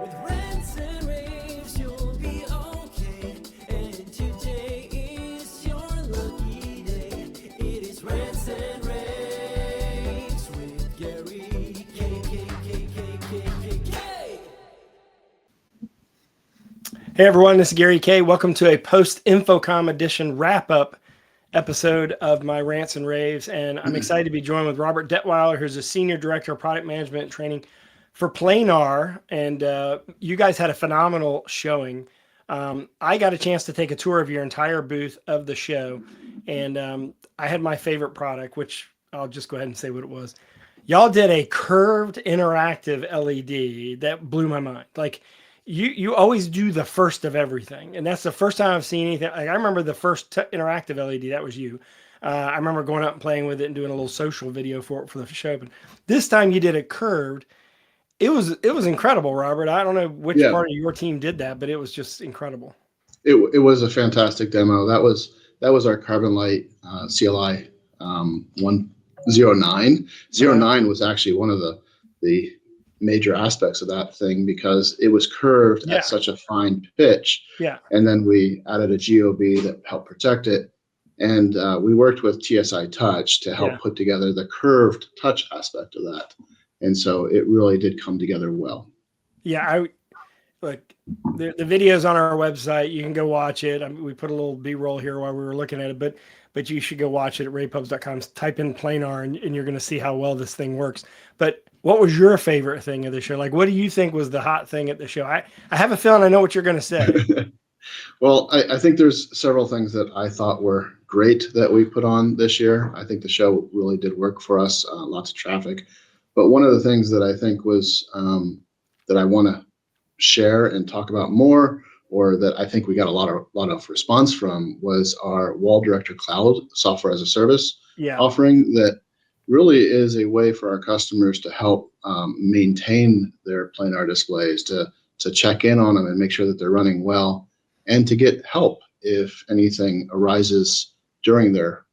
With rants and raves, you'll be okay. And today is your lucky day. It is rants and raves with Gary K. Hey everyone, this is Gary Kayye. Welcome to a post InfoComm edition wrap-up episode of my rants and raves. And I'm excited to be joined with Robert Detwiler, who's a senior director of product management and training for Planar. And you guys had a phenomenal showing. I got a chance to take a tour of your entire booth of the show, and I had my favorite product, which I'll just go ahead and say what it was. Y'all did a curved interactive LED that blew my mind. Like, you always do the first of everything, and that's the first time I've seen anything. Like, I remember the first interactive LED, that was you. I remember going out and playing with it and doing a little social video for it for the show. But this time you did it curved. It was incredible, Robert. I don't know which Yeah, part of your team did that, but it was just incredible. it was a fantastic demo. That was our Carbon Light CLI 109. 09 was actually one of the major aspects of that thing because it was curved Yeah, at such a fine pitch, yeah, and then we added a GOB that helped protect it, and we worked with TSI Touch to yeah. help put together the curved touch aspect of that, and so it really did come together well. Yeah, look, the video's on our website. You can go watch it. I mean, we put a little B-roll here while we were looking at it, but you should go watch it at ravepubs.com. Type in Planar, and you're going to see how well this thing works. But what was your favorite thing of the show? Like, what do you think was the hot thing at the show? I have a feeling I know what you're going to say. Well, I think there's several things that I thought were great that we put on this year. I think the show really did work for us, lots of traffic. But one of the things that I think was that I want to share and talk about more, or that I think we got a lot of response from, was our WallDirector Cloud software as a service Yeah, offering that really is a way for our customers to help maintain their Planar displays, to check in on them and make sure that they're running well, and to get help if anything arises during their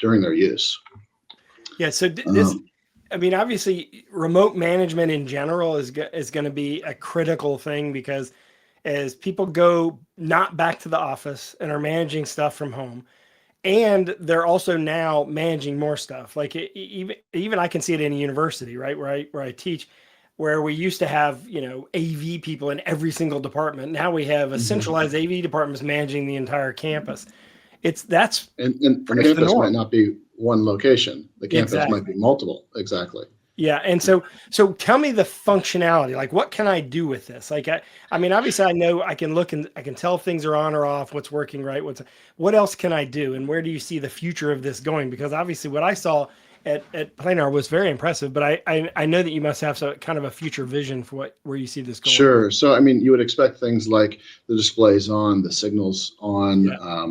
use. yeah. So this, Um, I mean, obviously, remote management in general is going to be a critical thing, because as people go not back to the office and are managing stuff from home, and they're also now managing more stuff. Like, even I can see it in a university, right, where I teach, where we used to have, AV people in every single department. Now we have a mhm. centralized AV departments managing the entire campus. That's And the pretty much the campus might norm. not be one location. The campus might Exactly. be multiple. Exactly. Yeah, and so tell me the functionality. Like, what can I do with this? Like, I mean, obviously, I know I can look and I can tell if things are on or off, what's working right, what else can I do, and where do you see the future of this going? Because obviously, what I saw at Planar was very impressive, but I know that you must have some kind of a future vision for where you see this going. Sure. So, I mean, you would expect things like the displays on, the signals on, Yeah,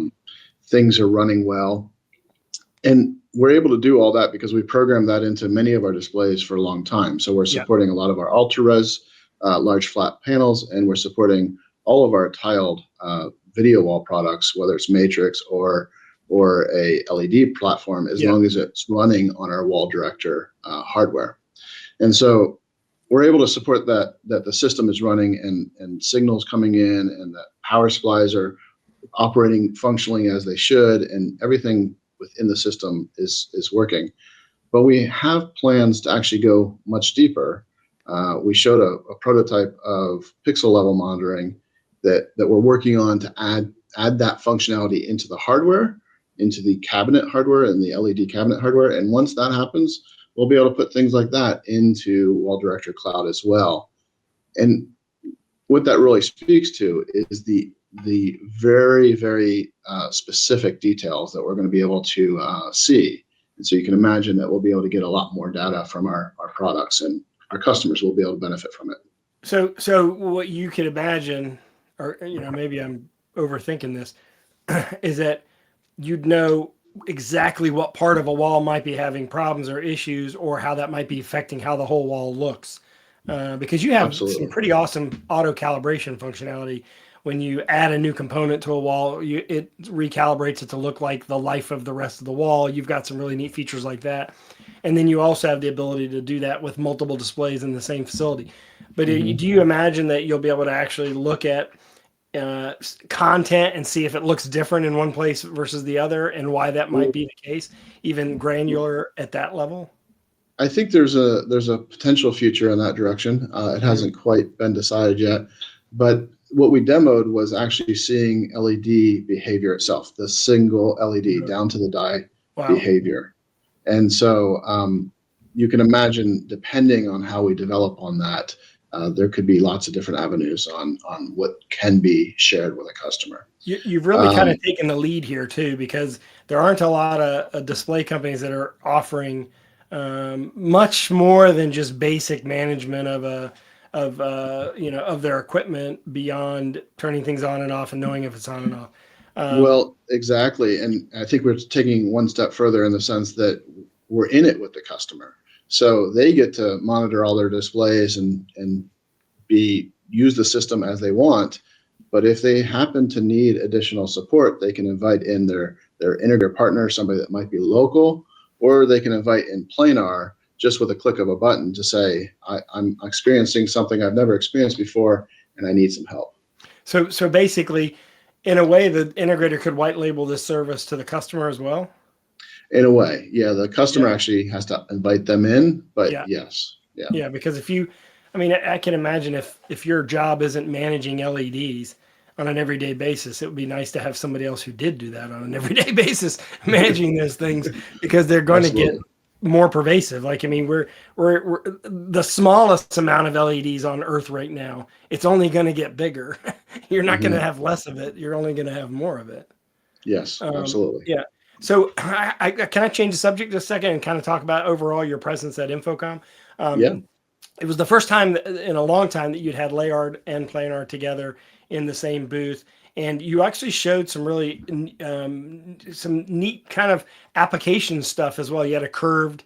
things are running well. And we're able to do all that because we programmed that into many of our displays for a long time. So we're yeah, supporting a lot of our ultra-res, large flat panels, and we're supporting all of our tiled video wall products, whether it's matrix or a LED platform, as yeah, long as it's running on our WallDirector hardware. And so we're able to support that the system is running, and signals coming in, and that power supplies are operating functionally as they should, and everything within the system is working. But we have plans to actually go much deeper. We showed a prototype of pixel level monitoring that we're working on to add that functionality into the hardware, into the cabinet hardware and the LED cabinet hardware. And once that happens, we'll be able to put things like that into WallDirector Cloud as well. And what that really speaks to is the very, very specific details that we're going to be able to see. And so you can imagine that we'll be able to get a lot more data from our products, and our customers will be able to benefit from it. So what you could imagine, or maybe I'm overthinking this, is that you'd know exactly what part of a wall might be having problems or issues, or how that might be affecting how the whole wall looks. Because you have some Absolutely. pretty awesome auto calibration functionality when you add a new component to a wall, it recalibrates it to look like the life of the rest of the wall. You've got some really neat features like that. And then you also have the ability to do that with multiple displays in the same facility. But do you imagine that you'll be able to actually look at content and see if it looks different in one place versus the other, and why that might be the case, even granular at that level? I think there's a potential future in that direction. It hasn't quite been decided yet, but what we demoed was actually seeing LED behavior itself, the single LED down to the die behavior. And so you can imagine, depending on how we develop on that, there could be lots of different avenues on what can be shared with a customer. You've really kind of taken the lead here too, because there aren't a lot of display companies that are offering much more than just basic management of their equipment beyond turning things on and off and knowing if it's on and off. Well, exactly. And I think we're taking one step further in the sense that we're in it with the customer. So they get to monitor all their displays and use the system as they want. But if they happen to need additional support, they can invite in their integrator partner, somebody that might be local, or they can invite in Planar just with a click of a button to say, I'm experiencing something I've never experienced before, and I need some help. So basically, in a way, the integrator could white label this service to the customer as well? In a way, yeah. The customer actually has to invite them in, but yes. Yeah. Yeah, because I can imagine if your job isn't managing LEDs on an everyday basis, it would be nice to have somebody else who did do that on an everyday basis, managing those things, because they're going to get more pervasive. Like, we're the smallest amount of LEDs on Earth right now. It's only going to get bigger. You're not going to have less of it. You're only going to have more of it. Yes, absolutely. Yeah. So can I change the subject just a second and kind of talk about overall your presence at InfoComm? It was the first time in a long time that you'd had Layard and Planar together in the same booth. And you actually showed some really some neat kind of application stuff as well. You had a curved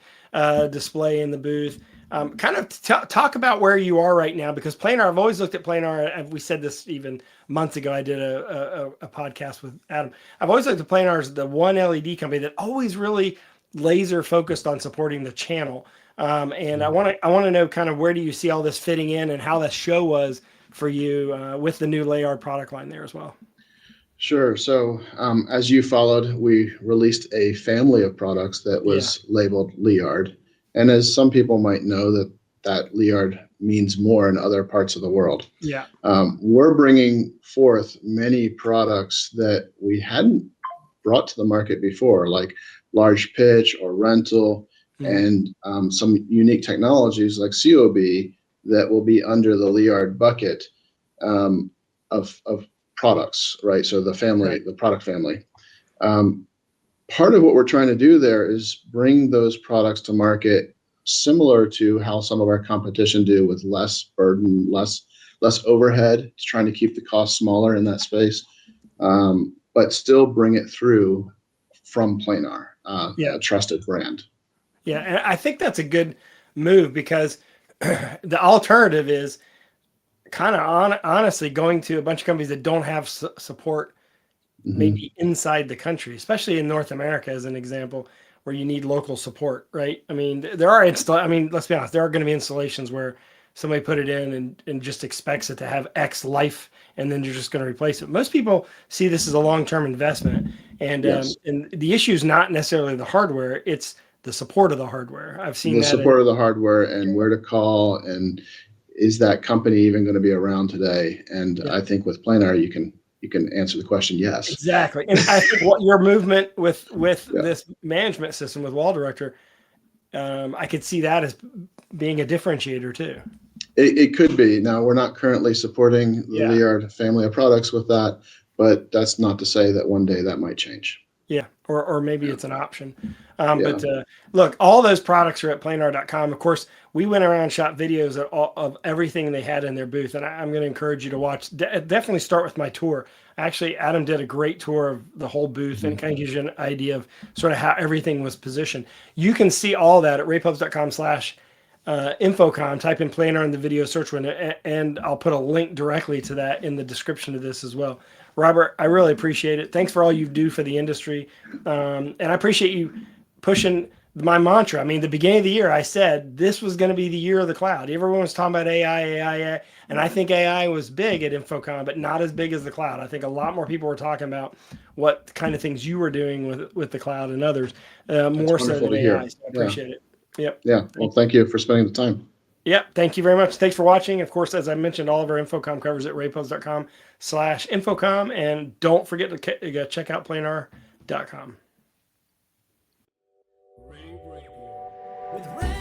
display in the booth. Talk about where you are right now, because Planar, I've always looked at Planar, and we said this even months ago. I did a podcast with Adam. I've always looked at Planar as the one LED company that always really laser focused on supporting the channel. And I want to know kind of where do you see all this fitting in, and how that show was for you with the new Layard product line there as well. Sure. So as you followed, we released a family of products that was labeled Layard. And as some people might know, that Layard means more in other parts of the world. Yeah. We're bringing forth many products that we hadn't brought to the market before, like large pitch or rental, and some unique technologies like COB that will be under the Layard bucket of products, right? So the family, the product family. Part of what we're trying to do there is bring those products to market similar to how some of our competition do, with less burden, less overhead, trying to keep the cost smaller in that space, but still bring it through from Planar, a trusted brand. Yeah, and I think that's a good move, because the alternative is kind of honestly going to a bunch of companies that don't have support maybe inside the country, especially in North America as an example, where you need local support, right? There are let's be honest, there are going to be installations where somebody put it in and just expects it to have X life, and then you're just going to replace it. Most people see this as a long-term investment, and and the issue is not necessarily the hardware, it's the support of the hardware. I've seen the support of the hardware, and where to call, and is that company even going to be around today? And I think with Planar, you can answer the question, yes. Exactly. And I think what your movement with this management system with WallDirector, I could see that as being a differentiator too. It could be. Now, we're not currently supporting the Layard family of products with that, but that's not to say that one day that might change. Yeah, or maybe it's an option. But look, all those products are at planar.com. Of course, we went around and shot videos of everything they had in their booth, and I'm going to encourage you to watch. Definitely start with my tour. Actually, Adam did a great tour of the whole booth, and it kind of gives you an idea of sort of how everything was positioned. You can see all that at raypubs.com/. InfoComm, type in Planar in the video search window, and I'll put a link directly to that in the description of this as well. Robert, I really appreciate it. Thanks for all you do for the industry. And I appreciate you pushing my mantra. I mean, the beginning of the year, I said this was going to be the year of the cloud. Everyone was talking about AI. And I think AI was big at InfoComm, but not as big as the cloud. I think a lot more people were talking about what kind of things you were doing with the cloud and others, more so than AI. So I appreciate it. Yep. Yeah. Well, thank you for spending the time. Yep. Thank you very much. Thanks for watching. Of course, as I mentioned, all of our InfoComm covers at raypost.com/InfoComm. And don't forget to check out planar.com. With